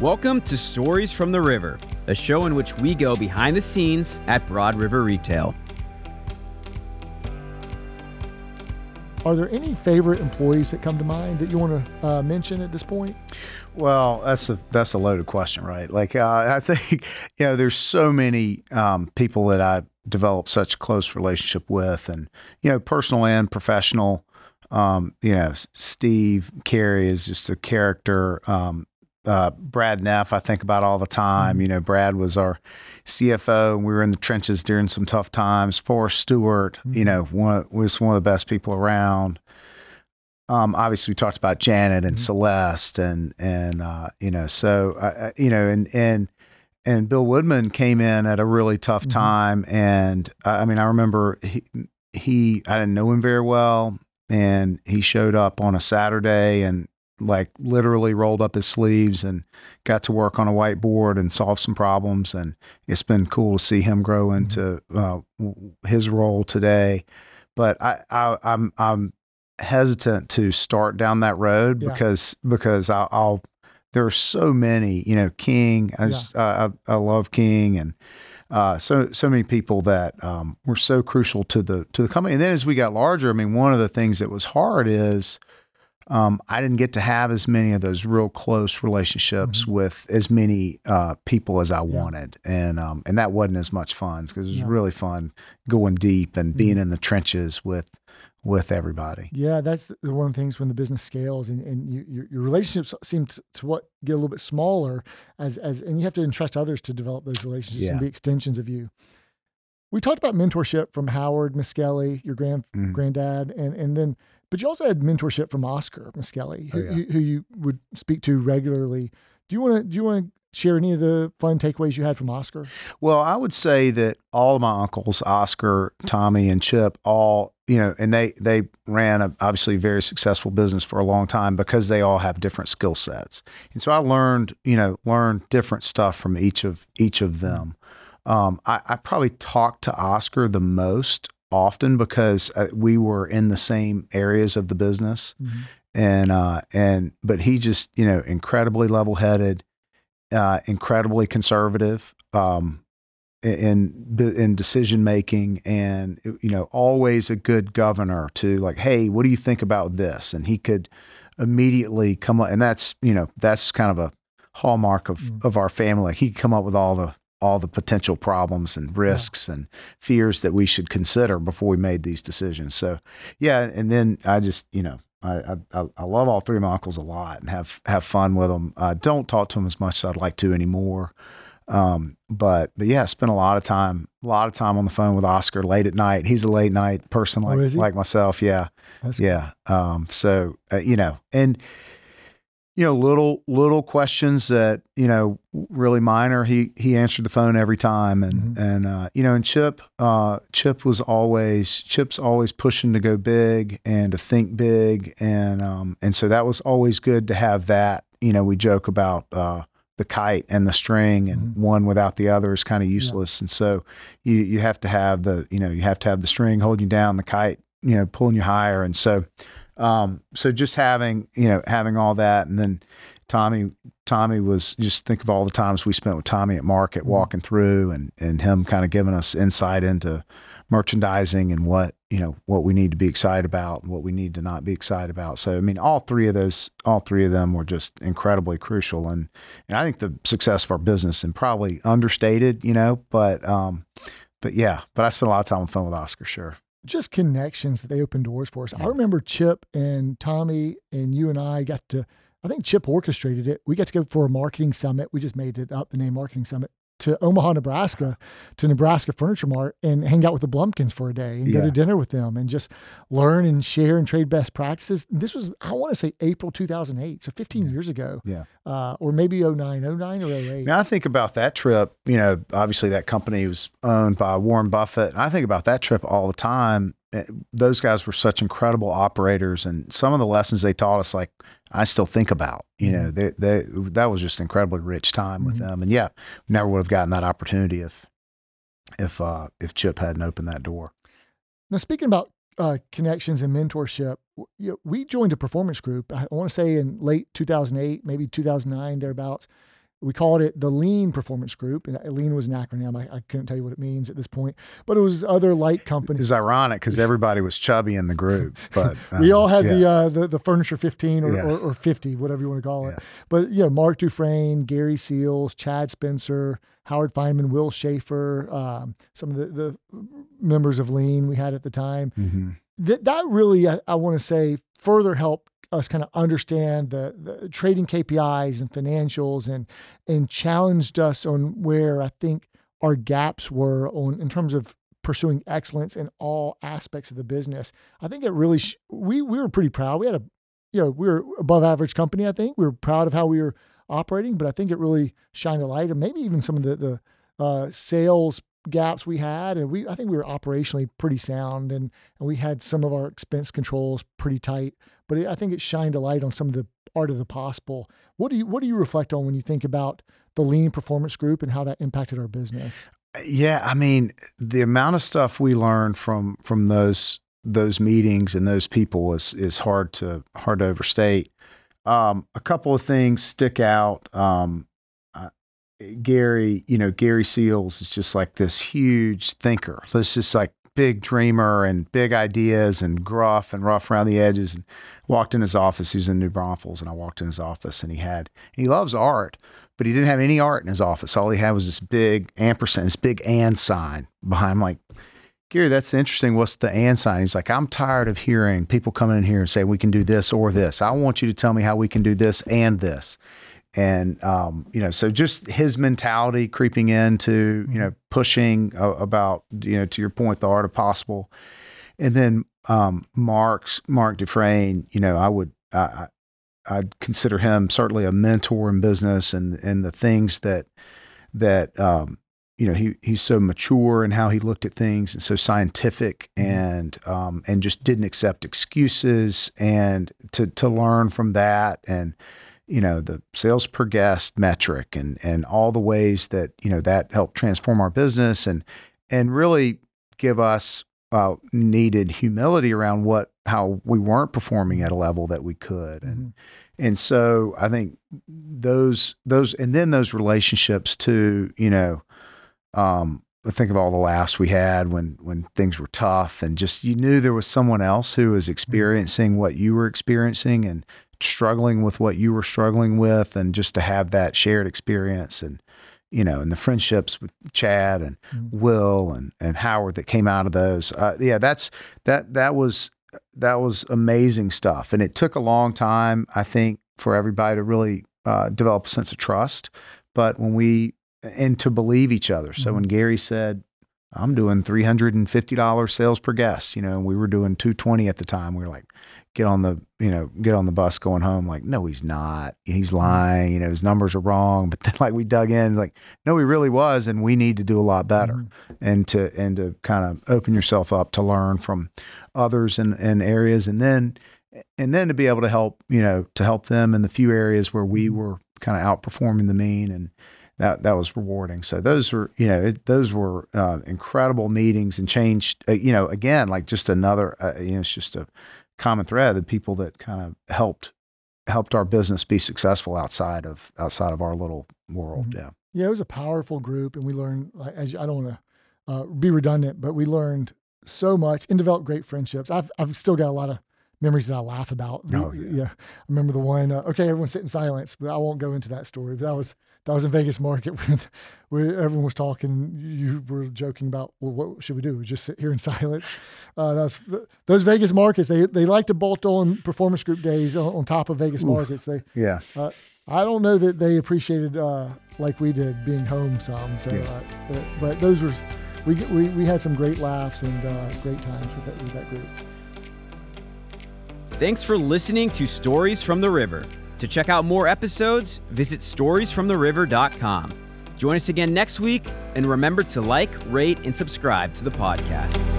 Welcome to Stories from the River, a show in which we go behind the scenes at Broad River Retail. Are there any favorite employees that come to mind that you want to mention at this point? Well, that's a loaded question, right? Like, I think, there's so many people that I developed such close relationship with, and, personal and professional. Steve Carey is just a character. Brad Neff, I think about all the time. Mm-hmm. Brad was our CFO, and we were in the trenches during some tough times. Forrest Stewart, Mm-hmm. was one of the best people around. Obviously we talked about Janet and Mm-hmm. Celeste and Bill Woodman came in at a really tough Mm-hmm. time. And I remember I didn't know him very well, and he showed up on a Saturday and like literally rolled up his sleeves and got to work on a whiteboard and solve some problems. And it's been cool to see him grow into his role today. But I'm hesitant to start down that road because I'll there are so many, King, I love King, and so many people that were so crucial to the company. And then as we got larger, one of the things that was hard is I didn't get to have as many of those real close relationships with as many people as I wanted. And that wasn't as much fun, because it was really fun going deep and being in the trenches with everybody. Yeah, that's one of the things when the business scales and your relationships seem to get a little bit smaller and you have to entrust others to develop those relationships and be extensions of you. We talked about mentorship from Howard Miskelly, your granddad, but you also had mentorship from Oscar Miskelly, who you would speak to regularly. Do you want to share any of the fun takeaways you had from Oscar? Well, I would say that all of my uncles, Oscar, Tommy, and Chip, all, and they ran obviously a very successful business for a long time because they all have different skill sets. And so I learned different stuff from each of them. I probably talked to Oscar the most often because we were in the same areas of the business, but he just, incredibly level-headed, incredibly conservative, in decision making, and always a good governor to like, hey, what do you think about this? And he could immediately come up, and that's kind of a hallmark of our family. He could come up with all the potential problems and risks and fears that we should consider before we made these decisions. So, and then I just, I love all three of my uncles a lot and have fun with them. Don't talk to them as much as I'd like to anymore. But yeah, spent a lot of time on the phone with Oscar late at night. He's a late night person like myself. Yeah. That's cool. Little questions that, really minor. He answered the phone every time. And Chip's always pushing to go big and to think big. And so that was always good to have that. We joke about, the kite and the string, and one without the other is kind of useless. And so you have to have the string holding you down, the kite, pulling you higher. And so, so just having all that. And then Tommy was, just think of all the times we spent with Tommy at market walking through, and him kind of giving us insight into merchandising and what we need to be excited about and what we need to not be excited about. So, all three of them were just incredibly crucial. And I think the success of our business, and probably understated, but I spent a lot of time on the phone with Oscar, sure. Just connections that they opened doors for us. I remember Chip and Tommy and you and I I think Chip orchestrated it. We got to go for a marketing summit. We just made it up, the name Marketing Summit, to Omaha, Nebraska, to Nebraska Furniture Mart, and hang out with the Blumkins for a day and go to dinner with them and just learn and share and trade best practices. This was, I want to say, April 2008. So 15 years ago, or maybe 09 or 08. Now I think about that trip, obviously that company was owned by Warren Buffett. And I think about that trip all the time. Those guys were such incredible operators, and some of the lessons they taught us, like, I still think about, that was just incredibly rich time with them. And never would have gotten that opportunity if Chip hadn't opened that door. Now, speaking about connections and mentorship, we joined a performance group, I want to say in late 2008, maybe 2009, thereabouts. we called it the Lean Performance Group, and Lean was an acronym. I couldn't tell you what it means at this point, but it was other light companies. It's ironic because everybody was chubby in the group, but we all had the Furniture 15 or 50, whatever you want to call it. But Mark Dufresne, Gary Seals, Chad Spencer, Howard Feynman, Will Schaefer, some of the members of Lean we had at the time. Mm-hmm. That really, I want to say, further helped us kind of understand the trading KPIs and financials, and challenged us on where I think our gaps were in terms of pursuing excellence in all aspects of the business. I think it really, we were pretty proud. We had we were above average company. I think we were proud of how we were operating, but I think it really shined a light, and maybe even some of the sales gaps we had. And I think we were operationally pretty sound, and we had some of our expense controls pretty tight, but I think it shined a light on some of the art of the possible. What do you reflect on when you think about the Lean Performance Group and how that impacted our business? Yeah. I mean, the amount of stuff we learned from those meetings and those people is hard to overstate. A couple of things stick out. Gary Seals is just like this huge thinker. This is like big dreamer and big ideas and gruff and rough around the edges. And walked in his office. He was in New Braunfels, and I walked in his office, and he loves art, but he didn't have any art in his office. All he had was this big ampersand, this big and sign behind him. Like, Gary, that's interesting. What's the and sign? He's like, I'm tired of hearing people come in here and say, we can do this or this. I want you to tell me how we can do this and this. And, so just his mentality creeping into, pushing about, to your point, the art of possible. And then, Mark Dufresne, I'd consider him certainly a mentor in business, and the things that he's so mature in how he looked at things, and so scientific, and just didn't accept excuses, and to learn from that, and the sales per guest metric, and all the ways that that helped transform our business, and really give us needed humility around how we weren't performing at a level that we could, and so I think those and then those relationships too. I think of all the laughs we had when things were tough, and just you knew there was someone else who was experiencing what you were experiencing and struggling with what you were struggling with, and just to have that shared experience, and and the friendships with Chad and Will and Howard that came out of those. That was amazing stuff, and it took a long time, I think, for everybody to really develop a sense of trust, but and to believe each other. So when Gary said, I'm doing $350 sales per guest, and we were doing $220 at the time, we were like, get on the bus going home. Like, no, he's not. He's lying. His numbers are wrong. But then, like, we dug in, like, no, he really was, and we need to do a lot better, and to kind of open yourself up to learn from others in areas, and then to be able to help them in the few areas where we were kind of outperforming the mean, and that was rewarding. So those were incredible meetings, and changed again, like just another it's just a common thread, the people that kind of helped our business be successful outside of our little world. Yeah, it was a powerful group, and we learned, like, I don't want to be redundant, but we learned so much and developed great friendships. I've still got a lot of memories that I laugh about. I remember the one. Okay, everyone sit in silence, but I won't go into that story. But that was in Vegas Market when everyone was talking. You were joking about, well, what should we do? Just sit here in silence. Those Vegas Markets. They like to bolt on performance group days on top of Vegas Markets. I don't know that they appreciated like we did being home some. So, but those were we had some great laughs and great times with that group. Thanks for listening to Stories from the River. To check out more episodes, visit storiesfromtheriver.com. Join us again next week, and remember to like, rate, and subscribe to the podcast.